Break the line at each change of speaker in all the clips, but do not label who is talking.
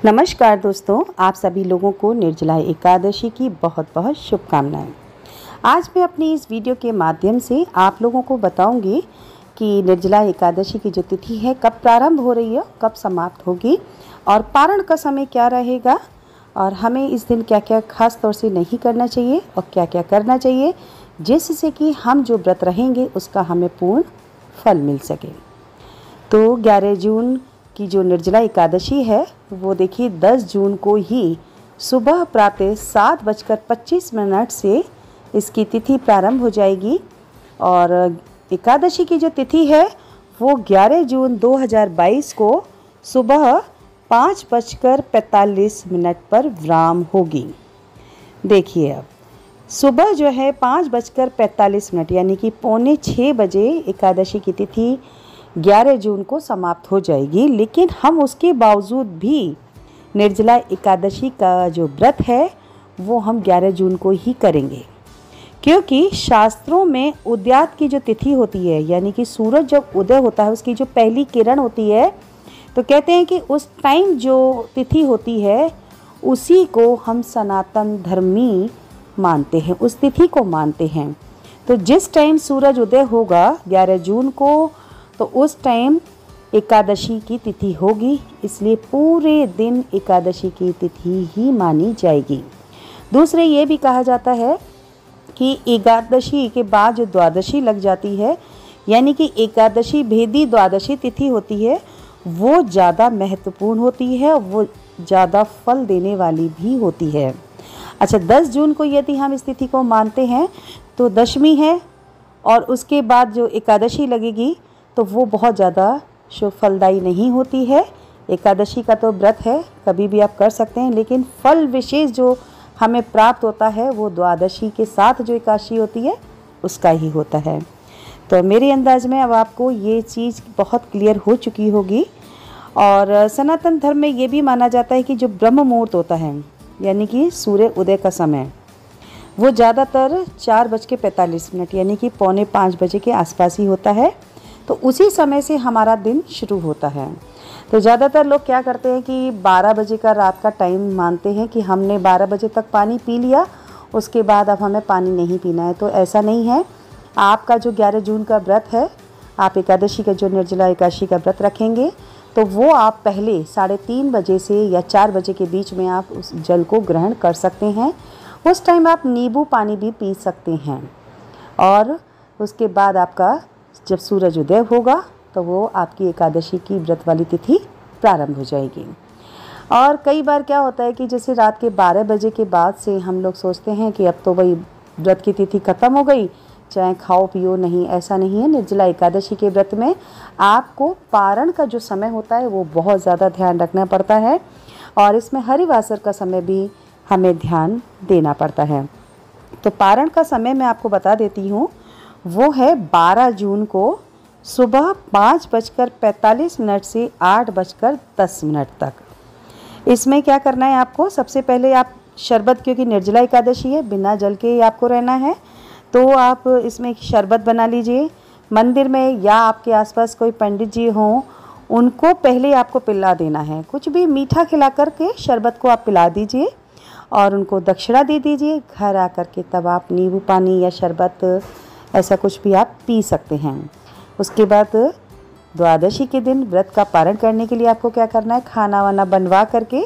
नमस्कार दोस्तों, आप सभी लोगों को निर्जला एकादशी की बहुत बहुत शुभकामनाएं। आज मैं अपनी इस वीडियो के माध्यम से आप लोगों को बताऊंगी कि निर्जला एकादशी की जो तिथि है कब प्रारंभ हो रही है, कब समाप्त होगी और पारण का समय क्या रहेगा और हमें इस दिन क्या क्या खास तौर से नहीं करना चाहिए और क्या क्या करना चाहिए, जिससे कि हम जो व्रत रहेंगे उसका हमें पूर्ण फल मिल सके। तो 11 जून की जो निर्जला एकादशी है वो देखिए 10 जून को ही सुबह प्रातः 7:25 से इसकी तिथि प्रारंभ हो जाएगी और एकादशी की जो तिथि है वो 11 जून 2022 को सुबह 5:45 पर विराम होगी। देखिए अब सुबह जो है 5:45 यानी कि 5:45 बजे एकादशी की तिथि 11 जून को समाप्त हो जाएगी, लेकिन हम उसके बावजूद भी निर्जला एकादशी का जो व्रत है वो हम 11 जून को ही करेंगे, क्योंकि शास्त्रों में उदयात की जो तिथि होती है यानी कि सूरज जब उदय होता है उसकी जो पहली किरण होती है तो कहते हैं कि उस टाइम जो तिथि होती है उसी को हम सनातन धर्मी मानते हैं, उस तिथि को मानते हैं। तो जिस टाइम सूरज उदय होगा 11 जून को तो उस टाइम एकादशी की तिथि होगी, इसलिए पूरे दिन एकादशी की तिथि ही मानी जाएगी। दूसरे ये भी कहा जाता है कि एकादशी के बाद जो द्वादशी लग जाती है यानी कि एकादशी भेदी द्वादशी तिथि होती है वो ज़्यादा महत्वपूर्ण होती है, वो ज़्यादा फल देने वाली भी होती है। अच्छा, 10 जून को यदि हम इस तिथि को मानते हैं तो दशमी है और उसके बाद जो एकादशी लगेगी तो वो बहुत ज़्यादा शुभ फलदायी नहीं होती है। एकादशी का तो व्रत है, कभी भी आप कर सकते हैं, लेकिन फल विशेष जो हमें प्राप्त होता है वो द्वादशी के साथ जो एकादशी होती है उसका ही होता है। तो मेरे अंदाज में अब आपको ये चीज़ बहुत क्लियर हो चुकी होगी। और सनातन धर्म में ये भी माना जाता है कि जो ब्रह्म मुहूर्त होता है यानी कि सूर्य उदय का समय वो ज़्यादातर 4:45 यानी कि 4:45 बजे के आसपास ही होता है, तो उसी समय से हमारा दिन शुरू होता है। तो ज़्यादातर लोग क्या करते हैं कि 12 बजे का रात का टाइम मानते हैं कि हमने 12 बजे तक पानी पी लिया, उसके बाद अब हमें पानी नहीं पीना है। तो ऐसा नहीं है। आपका जो 11 जून का व्रत है, आप एकादशी का जो निर्जला एकादशी का व्रत रखेंगे तो वो आप पहले 3:30 बजे से या 4 बजे के बीच में आप उस जल को ग्रहण कर सकते हैं। उस टाइम आप नींबू पानी भी पी सकते हैं और उसके बाद आपका जब सूरज उदय होगा तो वो आपकी एकादशी की व्रत वाली तिथि प्रारंभ हो जाएगी। और कई बार क्या होता है कि जैसे रात के 12 बजे के बाद से हम लोग सोचते हैं कि अब तो वही व्रत की तिथि ख़त्म हो गई, चाहे खाओ पियो, नहीं, ऐसा नहीं है। निर्जला एकादशी के व्रत में आपको पारण का जो समय होता है वो बहुत ज़्यादा ध्यान रखना पड़ता है और इसमें हरिवासर का समय भी हमें ध्यान देना पड़ता है। तो पारण का समय मैं आपको बता देती हूँ, वो है 12 जून को सुबह 5:45 से 8:10 तक। इसमें क्या करना है आपको, सबसे पहले आप शरबत, क्योंकि निर्जला एकादशी है बिना जल के आपको रहना है, तो आप इसमें शरबत बना लीजिए। मंदिर में या आपके आसपास कोई पंडित जी हों उनको पहले आपको पिला देना है, कुछ भी मीठा खिला करके शरबत को आप पिला दीजिए और उनको दक्षिणा दे दीजिए। घर आकर के तब आप नींबू पानी या शरबत ऐसा कुछ भी आप पी सकते हैं। उसके बाद द्वादशी के दिन व्रत का पारण करने के लिए आपको क्या करना है, खाना वाना बनवा करके,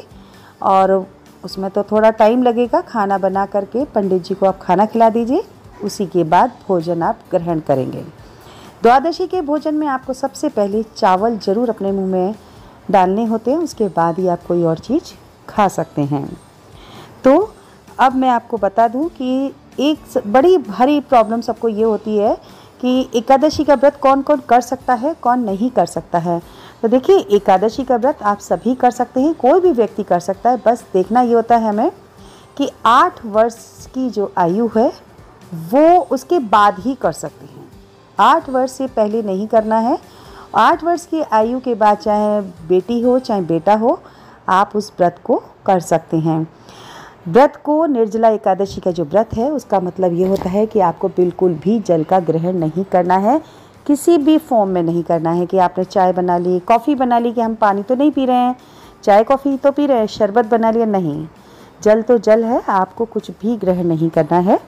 और उसमें तो थोड़ा टाइम लगेगा, खाना बना करके पंडित जी को आप खाना खिला दीजिए। उसी के बाद भोजन आप ग्रहण करेंगे। द्वादशी के भोजन में आपको सबसे पहले चावल ज़रूर अपने मुंह में डालने होते हैं, उसके बाद ही आप कोई और चीज़ खा सकते हैं। तो अब मैं आपको बता दूं कि एक बड़ी भारी प्रॉब्लम सबको ये होती है कि एकादशी का व्रत कौन कौन कर सकता है, कौन नहीं कर सकता है। तो देखिए, एकादशी का व्रत आप सभी कर सकते हैं, कोई भी व्यक्ति कर सकता है। बस देखना ये होता है हमें कि 8 वर्ष की जो आयु है वो उसके बाद ही कर सकते हैं, 8 वर्ष से पहले नहीं करना है। 8 वर्ष की आयु के बाद चाहे बेटी हो चाहे बेटा हो, आप उस व्रत को कर सकते हैं। व्रत को, निर्जला एकादशी का जो व्रत है उसका मतलब ये होता है कि आपको बिल्कुल भी जल का ग्रहण नहीं करना है, किसी भी फॉर्म में नहीं करना है कि आपने चाय बना ली, कॉफ़ी बना ली कि हम पानी तो नहीं पी रहे हैं, चाय कॉफ़ी तो पी रहे हैं, शरबत बना लिया, नहीं, जल तो जल है, आपको कुछ भी ग्रहण नहीं करना है।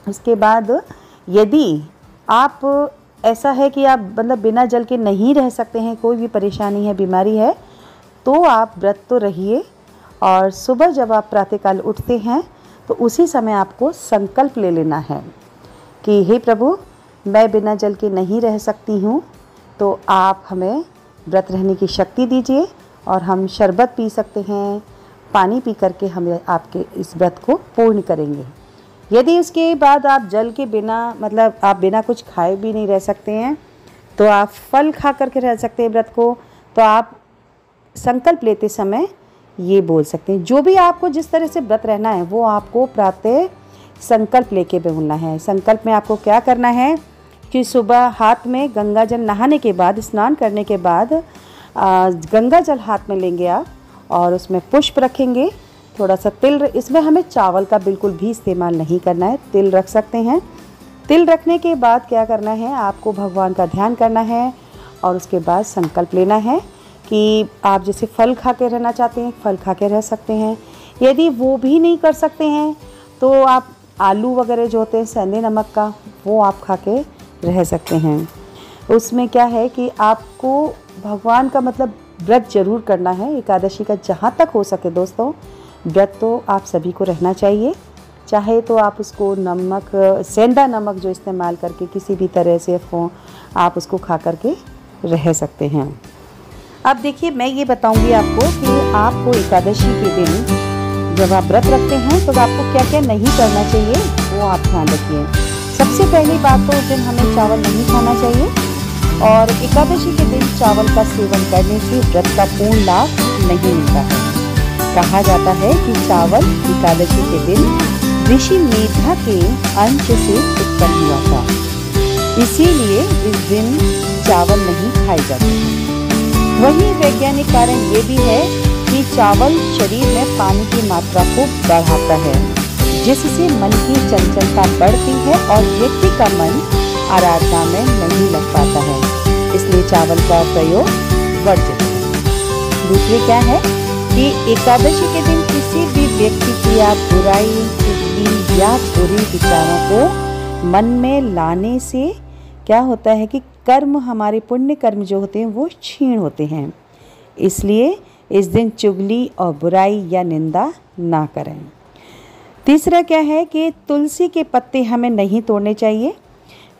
उसके बाद यदि आप ऐसा है कि आप मतलब बिना जल के नहीं रह सकते हैं, कोई भी परेशानी है, बीमारी है, तो आप व्रत तो रहिए। और सुबह जब आप प्रातःकाल उठते हैं तो उसी समय आपको संकल्प ले लेना है कि हे प्रभु, मैं बिना जल के नहीं रह सकती हूँ, तो आप हमें व्रत रहने की शक्ति दीजिए और हम शरबत पी सकते हैं, पानी पी करके हम आपके इस व्रत को पूर्ण करेंगे। यदि उसके बाद आप जल के बिना मतलब आप बिना कुछ खाए भी नहीं रह सकते हैं, तो आप फल खा करके रह सकते हैं व्रत को। तो आप संकल्प लेते समय ये बोल सकते हैं, जो भी आपको जिस तरह से व्रत रहना है वो आपको प्रातः संकल्प लेके बोलना है। संकल्प में आपको क्या करना है कि सुबह हाथ में गंगा जल, नहाने के बाद, स्नान करने के बाद गंगा जल हाथ में लेंगे आप और उसमें पुष्प रखेंगे, थोड़ा सा तिल, इसमें हमें चावल का बिल्कुल भी इस्तेमाल नहीं करना है, तिल रख सकते हैं। तिल रखने के बाद क्या करना है, आपको भगवान का ध्यान करना है और उसके बाद संकल्प लेना है कि आप जैसे फल खा के रहना चाहते हैं, फल खा के रह सकते हैं। यदि वो भी नहीं कर सकते हैं तो आप आलू वगैरह जो होते हैं सेंधे नमक का, वो आप खा के रह सकते हैं। उसमें क्या है कि आपको भगवान का मतलब व्रत जरूर करना है एकादशी का, जहाँ तक हो सके दोस्तों। व्रत तो आप सभी को रहना चाहिए, चाहे तो आप उसको नमक, सेंधा नमक जो इस्तेमाल करके किसी भी तरह से आप उसको खा करके रह सकते हैं। अब देखिए, मैं ये बताऊंगी आपको कि आपको एकादशी के दिन जब आप व्रत रखते हैं तो आपको क्या क्या नहीं करना चाहिए, वो आप ध्यान रखिए। सबसे पहली बात तो उस दिन हमें चावल नहीं खाना चाहिए और एकादशी के दिन चावल का सेवन करने से व्रत का पूर्ण लाभ नहीं मिलता है। कहा जाता है कि चावल एकादशी के दिन ऋषि मेधा के अंश से उत्पन्न हुआ था, इसीलिए इस दिन चावल नहीं खाए जाते हैं। वहीं वैज्ञानिक कारण ये भी है कि चावल शरीर में पानी की मात्रा को बढ़ाता है, जिससे मन की चंचलता बढ़ती है और व्यक्ति का मन आराधना में नहीं लग पाता है, इसलिए चावल का प्रयोग वर्जित है। दूसरी क्या है कि एकादशी के दिन किसी भी व्यक्ति की आप बुराई, चुगली या बुरे विचारों को मन में लाने से क्या होता है कि कर्म, हमारे पुण्य कर्म जो होते हैं वो क्षीण होते हैं, इसलिए इस दिन चुगली और बुराई या निंदा ना करें। तीसरा क्या है कि तुलसी के पत्ते हमें नहीं तोड़ने चाहिए।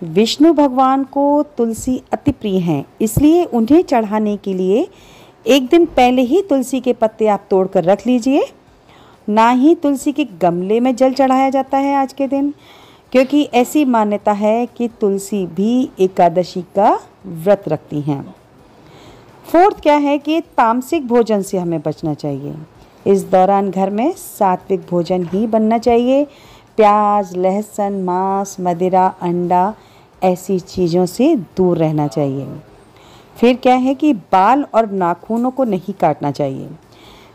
विष्णु भगवान को तुलसी अति प्रिय हैं, इसलिए उन्हें चढ़ाने के लिए एक दिन पहले ही तुलसी के पत्ते आप तोड़ कर रख लीजिए। ना ही तुलसी के गमले में जल चढ़ाया जाता है आज के दिन, क्योंकि ऐसी मान्यता है कि तुलसी भी एकादशी का व्रत रखती हैं। फोर्थ क्या है कि तामसिक भोजन से हमें बचना चाहिए। इस दौरान घर में सात्विक भोजन ही बनना चाहिए। प्याज, लहसुन, मांस, मदिरा, अंडा, ऐसी चीज़ों से दूर रहना चाहिए। फिर क्या है कि बाल और नाखूनों को नहीं काटना चाहिए।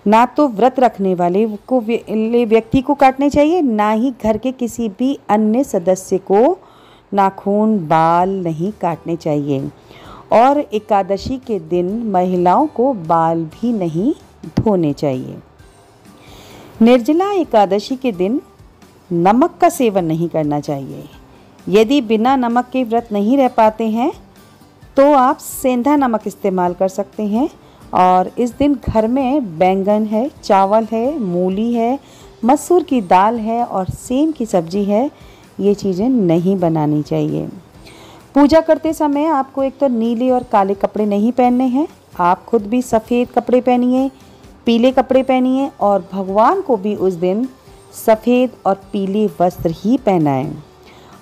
ना तो व्रत रखने वाले को व्यक्ति को काटने चाहिए, ना ही घर के किसी भी अन्य सदस्य को नाखून, बाल नहीं काटने चाहिए। और एकादशी के दिन महिलाओं को बाल भी नहीं धोने चाहिए। निर्जला एकादशी के दिन नमक का सेवन नहीं करना चाहिए। यदि बिना नमक के व्रत नहीं रह पाते हैं तो आप सेंधा नमक इस्तेमाल कर सकते हैं। और इस दिन घर में बैंगन है, चावल है, मूली है, मसूर की दाल है और सेम की सब्जी है, ये चीज़ें नहीं बनानी चाहिए। पूजा करते समय आपको एक तो नीले और काले कपड़े नहीं पहनने हैं, आप खुद भी सफ़ेद कपड़े पहनिए, पीले कपड़े पहनिए और भगवान को भी उस दिन सफ़ेद और पीले वस्त्र ही पहनाएं।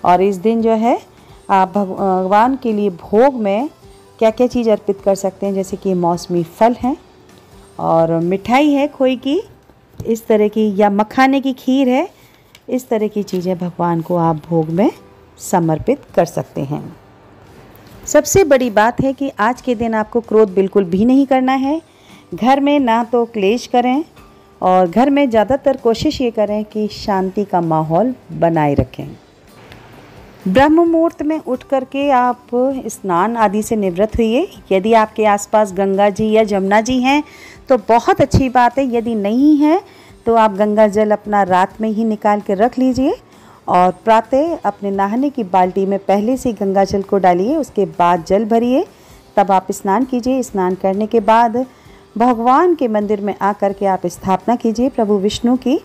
और इस दिन जो है आप भगवान के लिए भोग में क्या क्या चीज़ अर्पित कर सकते हैं, जैसे कि मौसमी फल हैं और मिठाई है खोए की, इस तरह की, या मखाने की खीर है, इस तरह की चीज़ें भगवान को आप भोग में समर्पित कर सकते हैं। सबसे बड़ी बात है कि आज के दिन आपको क्रोध बिल्कुल भी नहीं करना है। घर में ना तो क्लेश करें और घर में ज़्यादातर कोशिश ये करें कि शांति का माहौल बनाए रखें। ब्रह्म मुहूर्त में उठ करके आप स्नान आदि से निवृत्त हुइए। यदि आपके आसपास गंगा जी या जमुना जी हैं तो बहुत अच्छी बात है, यदि नहीं है तो आप गंगा जल अपना रात में ही निकाल के रख लीजिए और प्रातः अपने नहाने की बाल्टी में पहले से गंगा जल को डालिए, उसके बाद जल भरिए, तब आप स्नान कीजिए। स्नान करने के बाद भगवान के मंदिर में आकर के आप स्थापना कीजिए प्रभु विष्णु की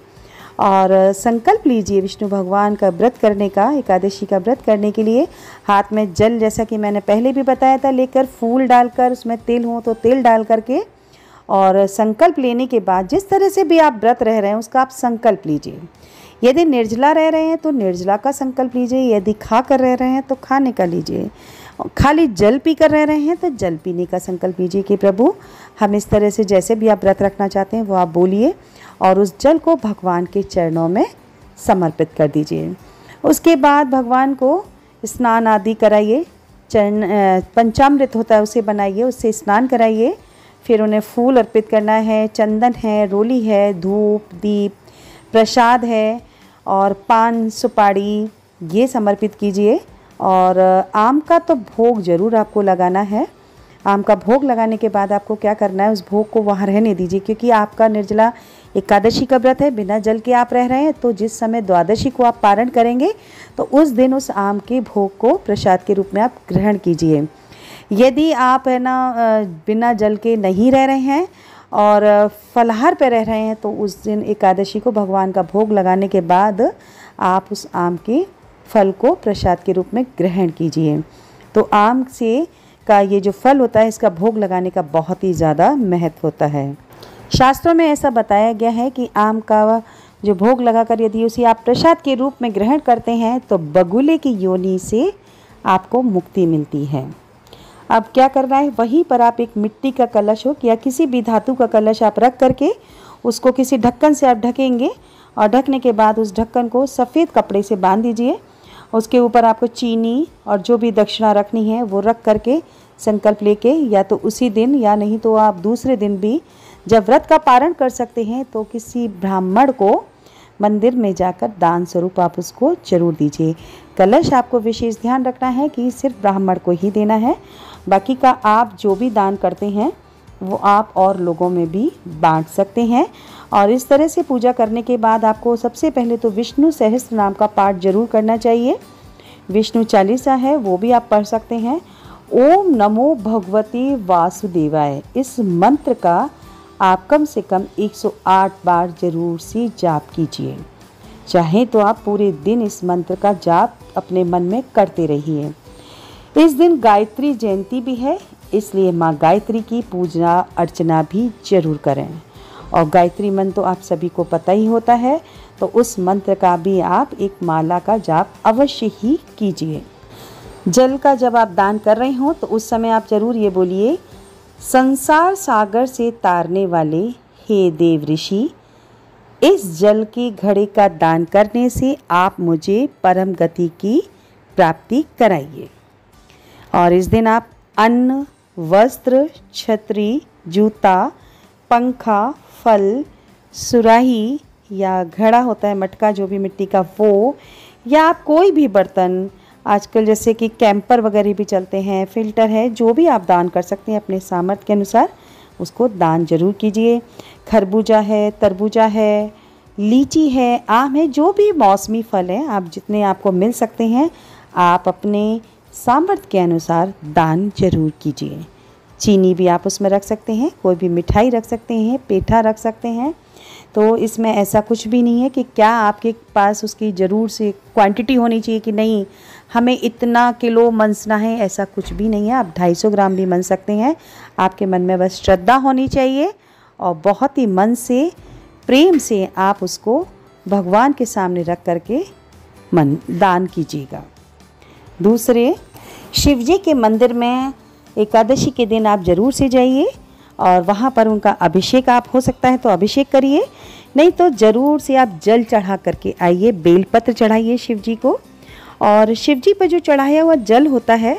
और संकल्प लीजिए विष्णु भगवान का व्रत करने का। एकादशी का व्रत करने के लिए हाथ में जल, जैसा कि मैंने पहले भी बताया था, लेकर फूल डालकर, उसमें तेल हो तो तेल डाल करके और संकल्प लेने के बाद जिस तरह से भी आप व्रत रह रहे हैं उसका आप संकल्प लीजिए। यदि निर्जला रह रहे हैं तो निर्जला का संकल्प लीजिए, यदि खा कर रह रहे हैं तो खाने का लीजिए, खाली जल पी कर रह रहे हैं तो जल पीने का संकल्प लीजिए कि प्रभु हम इस तरह से जैसे भी आप व्रत रखना चाहते हैं वो आप बोलिए और उस जल को भगवान के चरणों में समर्पित कर दीजिए। उसके बाद भगवान को स्नान आदि कराइए, पंचामृत होता है उसे बनाइए, उससे स्नान कराइए। फिर उन्हें फूल अर्पित करना है, चंदन है, रोली है, धूप दीप प्रसाद है और पान सुपारी ये समर्पित कीजिए। और आम का तो भोग ज़रूर आपको लगाना है। आम का भोग लगाने के बाद आपको क्या करना है, उस भोग को वहाँ रहने दीजिए, क्योंकि आपका निर्जला एकादशी का व्रत है, बिना जल के आप रह रहे हैं। तो जिस समय द्वादशी को आप पारण करेंगे तो उस दिन उस आम के भोग को प्रसाद के रूप में आप ग्रहण कीजिए। यदि आप है ना बिना जल के नहीं रह रहे हैं और फलाहार पे रह रहे हैं तो उस दिन एकादशी को भगवान का भोग लगाने के बाद आप उस आम के फल को प्रसाद के रूप में ग्रहण कीजिए। तो आम से का ये जो फल होता है इसका भोग लगाने का बहुत ही ज़्यादा महत्व होता है। शास्त्रों में ऐसा बताया गया है कि आम का जो भोग लगाकर यदि उसे आप प्रसाद के रूप में ग्रहण करते हैं तो बगुले की योनि से आपको मुक्ति मिलती है। अब क्या करना है, वहीं पर आप एक मिट्टी का कलश हो या किसी भी धातु का कलश आप रख करके उसको किसी ढक्कन से आप ढकेंगे और ढकने के बाद उस ढक्कन को सफ़ेद कपड़े से बांध दीजिए। उसके ऊपर आपको चीनी और जो भी दक्षिणा रखनी है वो रख करके संकल्प लेके या तो उसी दिन या नहीं तो आप दूसरे दिन भी जब व्रत का पारण कर सकते हैं तो किसी ब्राह्मण को मंदिर में जाकर दान स्वरूप आप उसको जरूर दीजिए। कलश आपको विशेष ध्यान रखना है कि सिर्फ ब्राह्मण को ही देना है, बाकी का आप जो भी दान करते हैं वो आप और लोगों में भी बांट सकते हैं। और इस तरह से पूजा करने के बाद आपको सबसे पहले तो विष्णु सहस्त्र नाम का पाठ जरूर करना चाहिए। विष्णु चालीसा है वो भी आप पढ़ सकते हैं। ओम नमो भगवते वासुदेवाय, इस मंत्र का आप कम से कम 108 बार जरूर से जाप कीजिए। चाहे तो आप पूरे दिन इस मंत्र का जाप अपने मन में करते रहिए। इस दिन गायत्री जयंती भी है, इसलिए माँ गायत्री की पूजा अर्चना भी जरूर करें। और गायत्री मंत्र तो आप सभी को पता ही होता है, तो उस मंत्र का भी आप एक माला का जाप अवश्य ही कीजिए। जल का जब आप दान कर रहे हो तो उस समय आप जरूर ये बोलिए, संसार सागर से तारने वाले हे देव ऋषि, इस जल के घड़े का दान करने से आप मुझे परम गति की प्राप्ति कराइए। और इस दिन आप अन्न, वस्त्र, छतरी, जूता, पंखा, फल, सुराही या घड़ा होता है मटका जो भी मिट्टी का वो, या आप कोई भी बर्तन, आजकल जैसे कि कैंपर वगैरह भी चलते हैं, फिल्टर है, जो भी आप दान कर सकते हैं अपने सामर्थ्य के अनुसार उसको दान जरूर कीजिए। खरबूजा है, तरबूजा है, लीची है, आम है, जो भी मौसमी फल हैं आप जितने आपको मिल सकते हैं आप अपने सामर्थ्य के अनुसार दान जरूर कीजिए। चीनी भी आप उसमें रख सकते हैं, कोई भी मिठाई रख सकते हैं, पेठा रख सकते हैं। तो इसमें ऐसा कुछ भी नहीं है कि क्या आपके पास उसकी ज़रूर से क्वांटिटी होनी चाहिए कि नहीं हमें इतना किलो मनसना है, ऐसा कुछ भी नहीं है। आप 250 ग्राम भी मन सकते हैं। आपके मन में बस श्रद्धा होनी चाहिए और बहुत ही मन से प्रेम से आप उसको भगवान के सामने रख करके मन दान कीजिएगा। दूसरे, शिव जी के मंदिर में एकादशी के दिन आप ज़रूर से जाइए और वहाँ पर उनका अभिषेक आप हो सकता है तो अभिषेक करिए, नहीं तो ज़रूर से आप जल चढ़ा करके आइए, बेलपत्र चढ़ाइए शिव जी को। और शिव जी पर जो चढ़ाया हुआ जल होता है,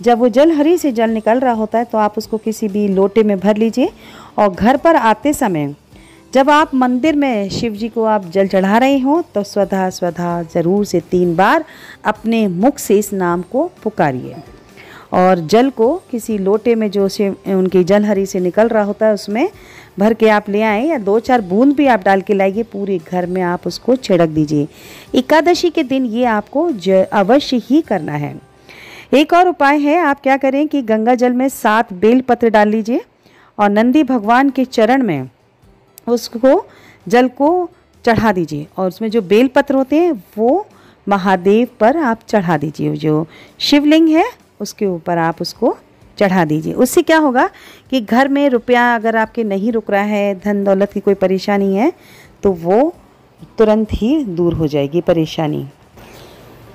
जब वो जल हरी से जल निकल रहा होता है तो आप उसको किसी भी लोटे में भर लीजिए और घर पर आते समय जब आप मंदिर में शिव जी को आप जल चढ़ा रहे हो तो स्वधा स्वधा ज़रूर से 3 बार अपने मुख से इस नाम को पुकारिए और जल को किसी लोटे में जो से उनकी जलहरी से निकल रहा होता है उसमें भर के आप ले आएँ या 2-4 बूंद भी आप डाल के लाइए, पूरे घर में आप उसको छिड़क दीजिए। एकादशी के दिन ये आपको अवश्य ही करना है। एक और उपाय है, आप क्या करें कि गंगा जल में 7 बेल पत्र डाल लीजिए और नंदी भगवान के चरण में उसको जल को चढ़ा दीजिए और उसमें जो बेल पत्र होते हैं वो महादेव पर आप चढ़ा दीजिए। जो शिवलिंग है उसके ऊपर आप उसको चढ़ा दीजिए। उससे क्या होगा कि घर में रुपया अगर आपके नहीं रुक रहा है, धन दौलत की कोई परेशानी है तो वो तुरंत ही दूर हो जाएगी परेशानी।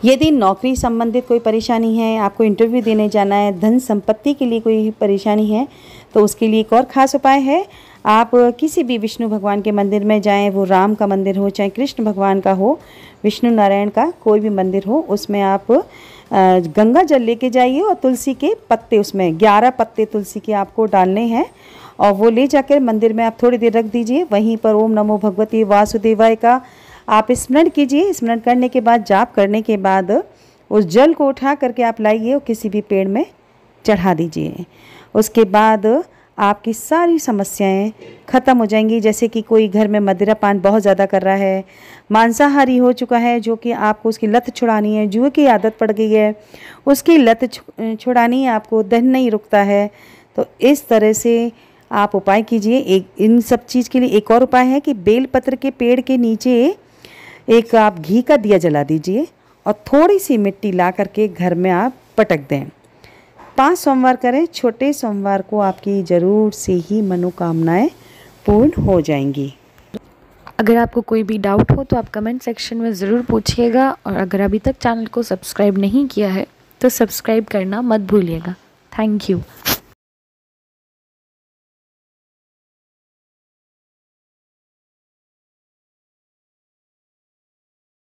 यदि नौकरी संबंधित कोई परेशानी है, आपको इंटरव्यू देने जाना है, धन संपत्ति के लिए कोई परेशानी है तो उसके लिए एक और ख़ास उपाय है। आप किसी भी विष्णु भगवान के मंदिर में जाएं, वो राम का मंदिर हो चाहे कृष्ण भगवान का हो, विष्णु नारायण का कोई भी मंदिर हो, उसमें आप गंगा जल लेके जाइए और तुलसी के पत्ते, उसमें 11 पत्ते तुलसी के आपको डालने हैं और वो ले जाकर मंदिर में आप थोड़ी देर रख दीजिए। वहीं पर ओम नमो भगवते वासुदेवाय का आप स्मरण कीजिए। स्मरण करने के बाद, जाप करने के बाद उस जल को उठा करके आप लाइए और किसी भी पेड़ में चढ़ा दीजिए। उसके बाद आपकी सारी समस्याएं ख़त्म हो जाएंगी। जैसे कि कोई घर में मदिरा पान बहुत ज़्यादा कर रहा है, मांसाहारी हो चुका है जो कि आपको उसकी लत छुड़ानी है, जुए की आदत पड़ गई है उसकी लत छुड़ानी है आपको, दहन नहीं रुकता है, तो इस तरह से आप उपाय कीजिए। एक इन सब चीज़ के लिए एक और उपाय है कि बेलपत्र के पेड़ के नीचे एक आप घी का दिया जला दीजिए और थोड़ी सी मिट्टी ला करके घर में आप पटक दें। 5 सोमवार करें, छोटे सोमवार को आपकी ज़रूर से ही मनोकामनाएं पूर्ण हो जाएंगी।
अगर आपको कोई भी डाउट हो तो आप कमेंट सेक्शन में ज़रूर पूछिएगा और अगर अभी तक चैनल को सब्सक्राइब नहीं किया है तो सब्सक्राइब करना मत भूलिएगा। Thank you.